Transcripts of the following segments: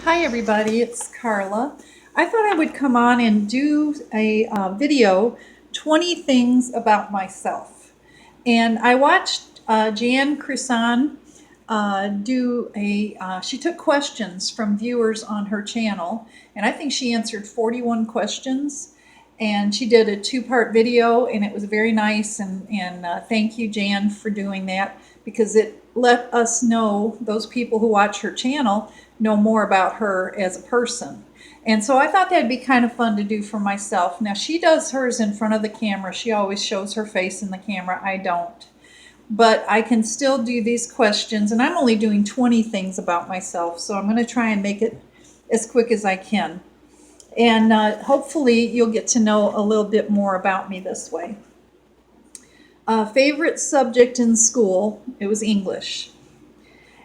Hi everybody, it's Carla. I thought I would come on and do a video, 20 things about myself. And I watched Jan Creson she took questions from viewers on her channel, and I think she answered 41 questions. And she did a two-part video, and it was very nice. And thank you, Jan, for doing that, because it let us know, those people who watch her channel, know more about her as a person. And so I thought that'd be kind of fun to do for myself. Now, she does hers in front of the camera. She always shows her face in the camera. I don't. But I can still do these questions, and I'm only doing 20 things about myself, so I'm going to try and make it as quick as I can. And hopefully you'll get to know a little bit more about me this way. Favorite subject in school, it was English.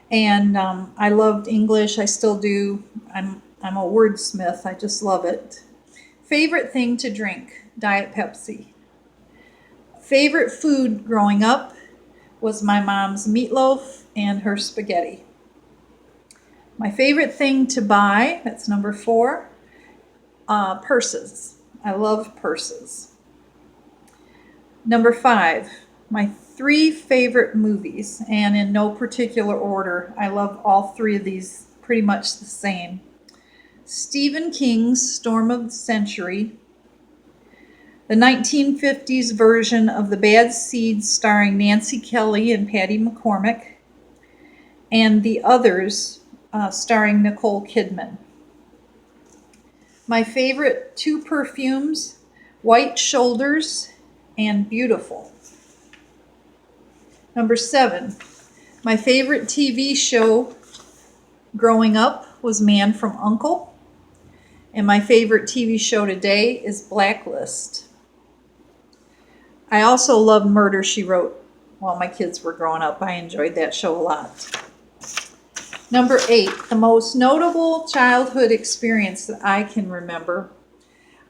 And I loved English. I still do. I'm a wordsmith. I just love it. Favorite thing to drink, Diet Pepsi. Favorite food growing up was my mom's meatloaf and her spaghetti. My favorite thing to buy, that's number 4, purses. I love purses. Number 5, my 3 favorite movies, and in no particular order. I love all 3 of these pretty much the same. Stephen King's Storm of the Century, the 1950s version of The Bad Seeds starring Nancy Kelly and Patty McCormick, and The Others starring Nicole Kidman. My favorite 2 perfumes, White Shoulders and Beautiful. Number 7, my favorite TV show growing up was Man from U.N.C.L.E. And my favorite TV show today is Blacklist. I also love Murder, She Wrote while my kids were growing up. I enjoyed that show a lot. Number 8, the most notable childhood experience that I can remember.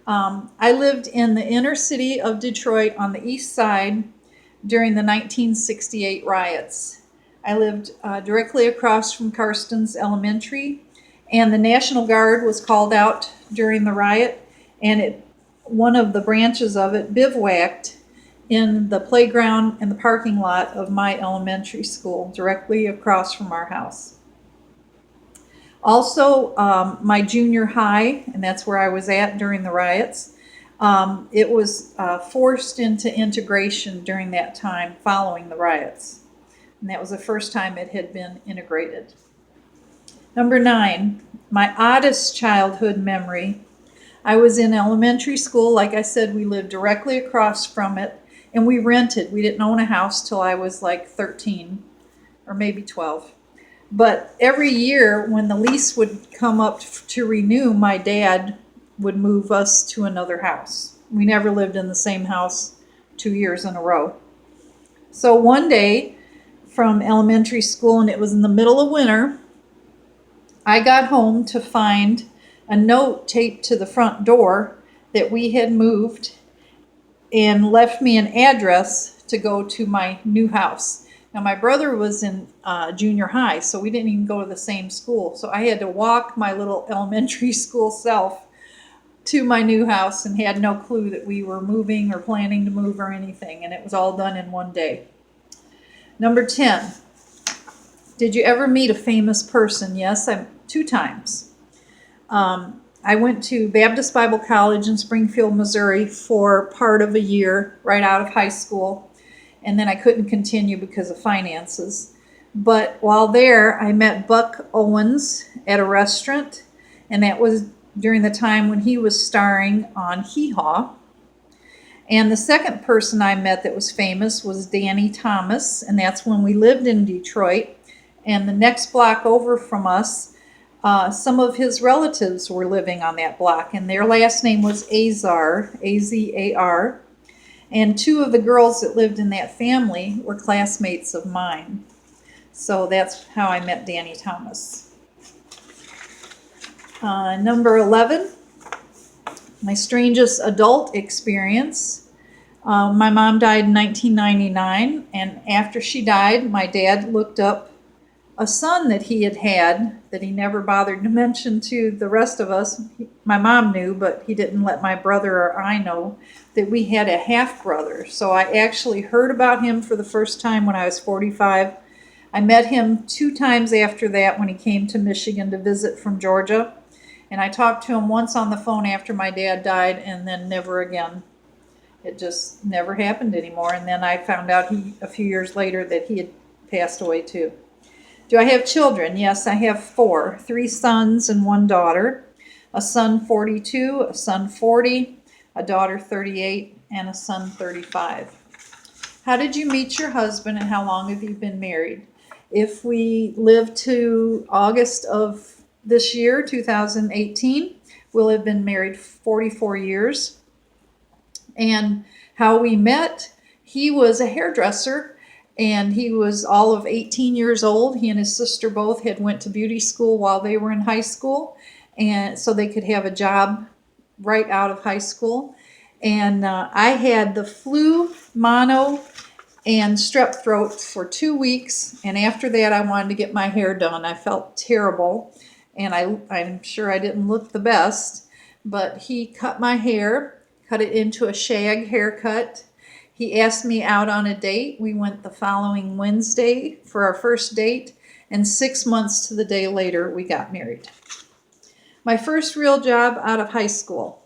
I lived in the inner city of Detroit on the east side during the 1968 riots. I lived directly across from Karstens Elementary, and the National Guard was called out during the riot, and one of the branches of it bivouacked in the playground and the parking lot of my elementary school, directly across from our house. Also, my junior high, and that's where I was at during the riots, it was forced into integration during that time following the riots. And that was the first time it had been integrated. Number 9, my oddest childhood memory. I was in elementary school. Like I said, we lived directly across from it, and we rented. We didn't own a house till I was like 13 or maybe 12. But every year when the lease would come up to renew, my dad would move us to another house. We never lived in the same house 2 years in a row. So one day from elementary school, and it was in the middle of winter, I got home to find a note taped to the front door that we had moved and left me an address to go to my new house. Now, my brother was in junior high, so we didn't even go to the same school. So I had to walk my little elementary school self to my new house and had no clue that we were moving or planning to move or anything. And it was all done in one day. Number 10, did you ever meet a famous person? Yes, 2 times. I went to Baptist Bible College in Springfield, Missouri for part of a year right out of high school. And then I couldn't continue because of finances. But while there, I met Buck Owens at a restaurant, and that was during the time when he was starring on Hee Haw. And the second person I met that was famous was Danny Thomas, and that's when we lived in Detroit. And the next block over from us, some of his relatives were living on that block, and their last name was Azar, A-Z-A-R. And 2 of the girls that lived in that family were classmates of mine. So that's how I met Danny Thomas. Number 11, my strangest adult experience. My mom died in 1999, and after she died, my dad looked up a son that he had had that he never bothered to mention to the rest of us. My mom knew, but he didn't let my brother or I know that we had a half brother. So I actually heard about him for the first time when I was 45. I met him 2 times after that when he came to Michigan to visit from Georgia. And I talked to him once on the phone after my dad died, and then never again. It just never happened anymore. And then I found out a few years later that he had passed away too. Do I have children? Yes, I have 4, 3 sons and 1 daughter. A son 42, a son 40, a daughter 38, and a son 35. How did you meet your husband and how long have you been married? If we live to August of this year, 2018, we'll have been married 44 years. And how we met, he was a hairdresser and he was all of 18 years old. He and his sister both had went to beauty school while they were in high school, and so they could have a job right out of high school. And I had the flu, mono, and strep throat for 2 weeks, and after that I wanted to get my hair done. I felt terrible, and I'm sure I didn't look the best, but he cut my hair, cut it into a shag haircut. He asked me out on a date. We went the following Wednesday for our first date, and 6 months to the day later, we got married. My first real job out of high school.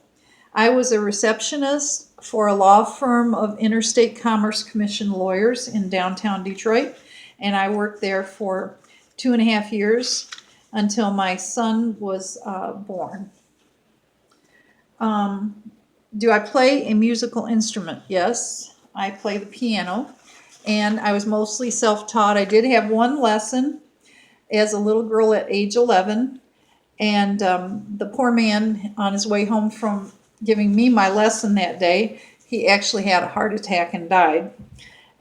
I was a receptionist for a law firm of Interstate Commerce Commission lawyers in downtown Detroit, and I worked there for 2.5 years until my son was born. Do I play a musical instrument? Yes. I play the piano, and I was mostly self-taught. I did have 1 lesson as a little girl at age 11, and the poor man on his way home from giving me my lesson that day, he actually had a heart attack and died.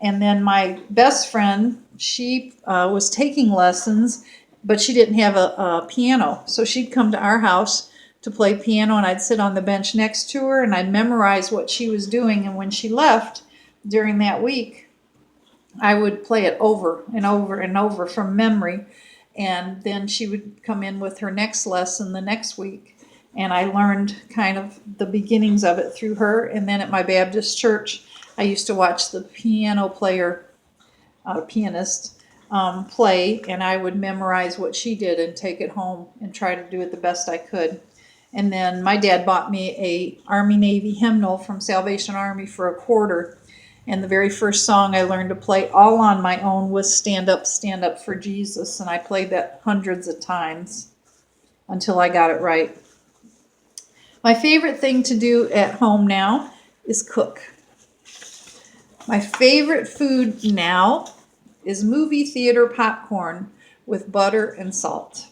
And then my best friend, she was taking lessons, but she didn't have a piano, so she'd come to our house to play piano, and I'd sit on the bench next to her, and I'd memorize what she was doing, and when she left, during that week, I would play it over and over and over from memory, and then she would come in with her next lesson the next week, and I learned kind of the beginnings of it through her. And then at my Baptist church, I used to watch the pianist play, and I would memorize what she did and take it home and try to do it the best I could. And then my dad bought me a Army-Navy hymnal from Salvation Army for $0.25. And the very first song I learned to play all on my own was Stand Up for Jesus. And I played that hundreds of times until I got it right. My favorite thing to do at home now is cook. My favorite food now is movie theater popcorn with butter and salt.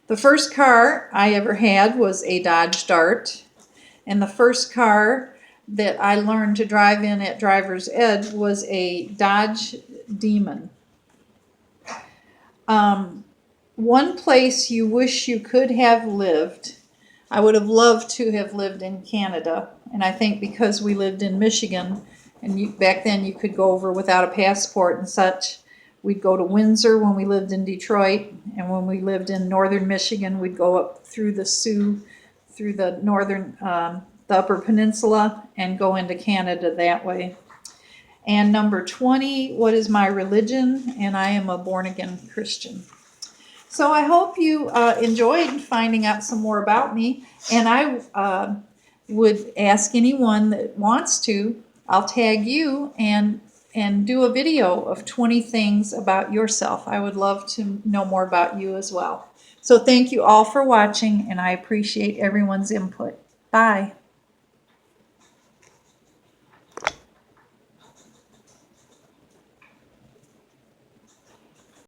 The first car I ever had was a Dodge Dart. And the first car that I learned to drive in at driver's ed was a Dodge Demon. One place you wish you could have lived, I would have loved to have lived in Canada. And I think because we lived in Michigan, and back then you could go over without a passport and such, we'd go to Windsor when we lived in Detroit, and when we lived in northern Michigan, we'd go up through the Sioux, through the northern the Upper Peninsula, and go into Canada that way. And number 20, what is my religion? And I am a born-again Christian. So I hope you enjoyed finding out some more about me. And I would ask anyone that wants to, I'll tag you and do a video of 20 things about yourself. I would love to know more about you as well. So thank you all for watching, and I appreciate everyone's input. Bye.